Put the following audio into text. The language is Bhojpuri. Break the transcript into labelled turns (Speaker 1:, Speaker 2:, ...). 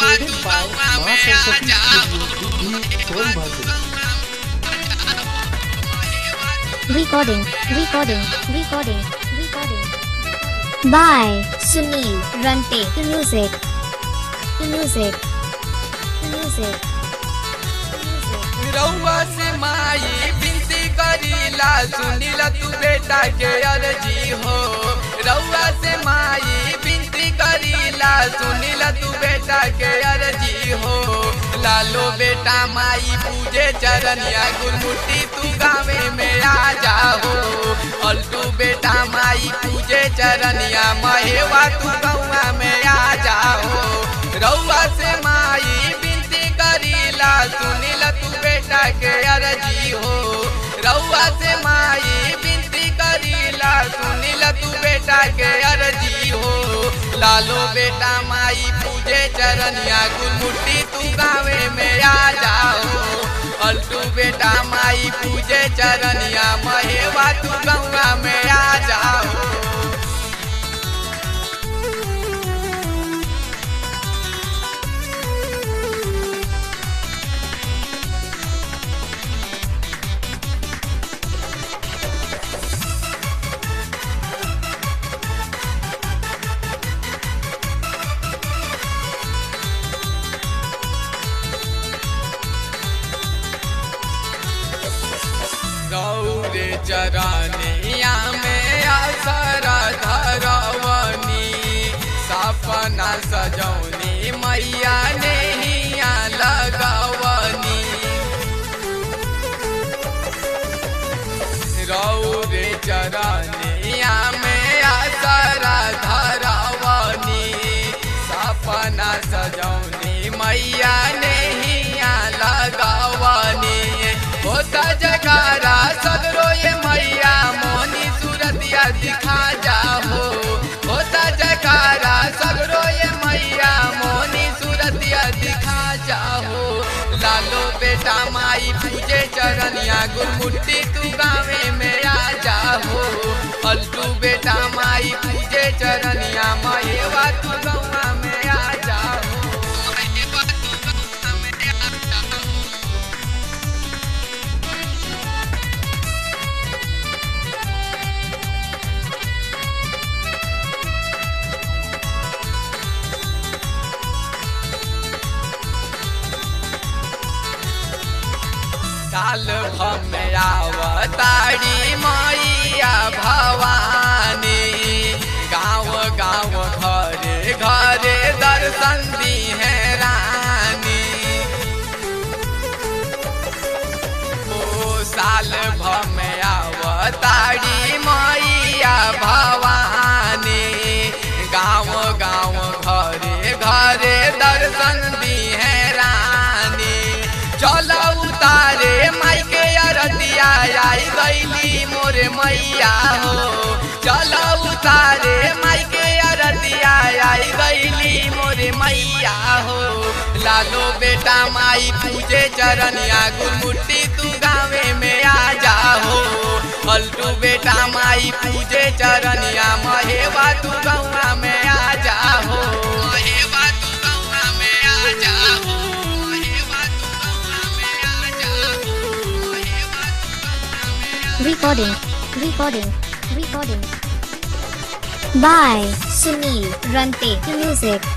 Speaker 1: recorded by Ma Saraswati Studio, Sonbhadra.
Speaker 2: Recording by Sunil Rante. Music.
Speaker 3: रउआ से माई बिनती करीला सुनीला तू बेटा के अर्जी हो। रउआ से माई बिनती करीला सुनीला तू बेटा के अर्जी हो। लालो बेटा माई पूजे चरनिया गुरमुटी तू गावे में आ जाओ। अल्टू बेटा माई पूजे चरनिया महेवा तू गौआ में आ जाओ। रउआ से माई बिनती करीला सुनीला तू बेटा के अर्जी हो। रउआ से माई बिनती करीला सुनीला तू बेटा के अर्जी हो। लालो बेटा माई पूजे चरनिया गुरमुटी तू गावे में आ जाओ। अल्टू बेटा माई पूजे चरनिया महेवा तू गौआ में आ जाओ। गौरे चरनिया में आसरा धरवनी सपना सजौनी मैया ने हिया लगवनी। गौरे चरनिया में आसरा धरवनी सपना सजौनी मैया ने हिया लगवनी। होता जगारा सगरो ये मैया मोहनी सूरतिया दिखा जाओ। होता जगारा सगरो ये मैया मोहनी सूरतिया दिखा जाओ। लालो बेटा माई पूजे चरनिया गुरमुटी तू गावे में आ जाओ। अल्टू बेटा माई पूजे चरनिया महेवा तू गौआ में आ जाओ। साल भर आवतारी मैया भवानी। गाँव गाँव घरे घरे दर्शन दी है रानी। ओ साल भर आवतारी मैया भवानी। गाँव गाँव घरे घरे दर्शन दी है रानी। चलो उतारे माई के अरतिया आई गईली मोरे मैया हो। चलो उतारे माई के अरतिया आई गईली मोरे मैया हो। लालो बेटा माई पूजे चरनिया गुरमुटी तू गावे में आ जाओ। अल्टू बेटा माई पूजे चरनिया महेवा तू गौआ में आ जाओ। महेवा तू गौआ में आ जाओ।
Speaker 2: Recording by Sunil Rante. Music.